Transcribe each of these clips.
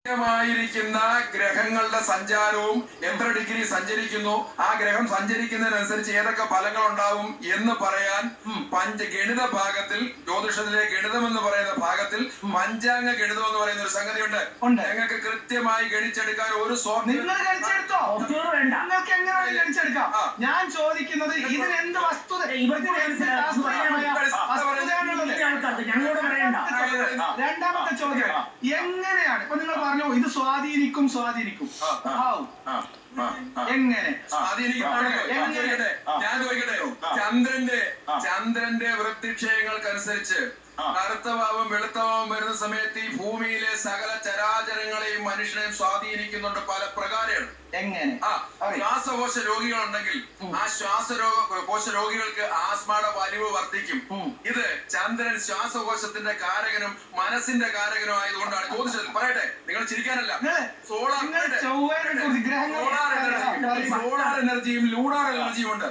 ായിരിക്കുന്ന ഗ്രഹങ്ങളുടെ സഞ്ചാരവും എത്ര ഡിഗ്രി സഞ്ചരിക്കുന്നു, ആ ഗ്രഹം സഞ്ചരിക്കുന്നതിനനുസരിച്ച് ഏതൊക്കെ ഫലങ്ങൾ ഉണ്ടാവും എന്ന് പറയാൻ ഗണിത ഭാഗത്തിൽ, ജ്യോതിഷത്തിലെ ഗണിതം എന്ന് പറയുന്ന ഭാഗത്തിൽ പഞ്ചാംഗ ഗണിതം എന്ന് പറയുന്ന ഒരു സംഗതിയുണ്ട്. ഞങ്ങൾക്ക് കൃത്യമായി ഗണിച്ചെടുക്കാൻ ഒരു ഞാൻ ചോദിക്കുന്നത് ഇതിന് എന്ത് വസ്തുത, രണ്ടാമത്തെ ചോദ്യം എങ്ങനെയാണ് ഇപ്പൊ നിങ്ങൾ പറഞ്ഞു ഇത് സ്വാധീനിക്കും എങ്ങനെ ഞാൻ ചോദിക്കട്ടെ, ചന്ദ്രന്റെ വൃത്തിക്ഷയങ്ങൾക്കനുസരിച്ച് കറുത്ത ഭാവം വെളുത്ത ഭാവം വരുന്ന സമയത്ത് ഈ ഭൂമിയിലെ സകല ചരാചരങ്ങളെയും മനുഷ്യനെയും സ്വാധീനിക്കുന്നുണ്ട് പല പ്രകാരമാണ്. എങ്ങനെ? ശ്വാസകോശ രോഗികളുണ്ടെങ്കിൽ ആ ശ്വാസകോശ രോഗികൾക്ക് ആസ്മയുടെ വലിവ് വർദ്ധിക്കും. ഇത് ചന്ദ്രൻ ശ്വാസകോശത്തിന്റെ കാരകനും മനസ്സിന്റെ കാരകനും ആയതുകൊണ്ടാണ്. ജ്യോതിഷത്തിൽ പറയട്ടെ, നിങ്ങൾ ചിരിക്കാനല്ല, സോളാർ എനർജിയും ലൂണാർ എനർജിയും ഉണ്ട്.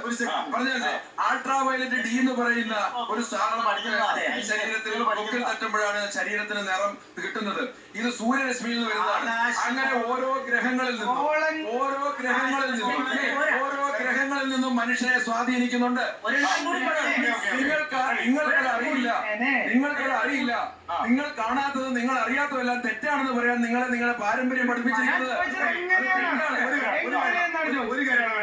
പറഞ്ഞേ, അൾട്രാ വയലറ്റ് ഡി എന്ന് പറയുന്ന ഒരു സാധനം ശരീരത്തിൽ പൊക്കിൽ തട്ടുമ്പോഴാണ് ശരീരത്തിന് നിറം കിട്ടുന്നത്. ഇത് സൂര്യരശ്മിയിൽ നിന്ന് വരുന്നതാണ്. അങ്ങനെ ഓരോ ഗ്രഹങ്ങളിൽ നിന്നും മനുഷ്യനെ സ്വാധീനിക്കുന്നുണ്ട്. നിങ്ങൾക്കത് അറിയില്ല. നിങ്ങൾ കാണാത്തത്, നിങ്ങൾ അറിയാത്തതെല്ലാം തെറ്റാണെന്ന് പറയാൻ നിങ്ങളെ പാരമ്പര്യം പഠിപ്പിച്ചിരിക്കുന്നത്. ഒരു കാര്യം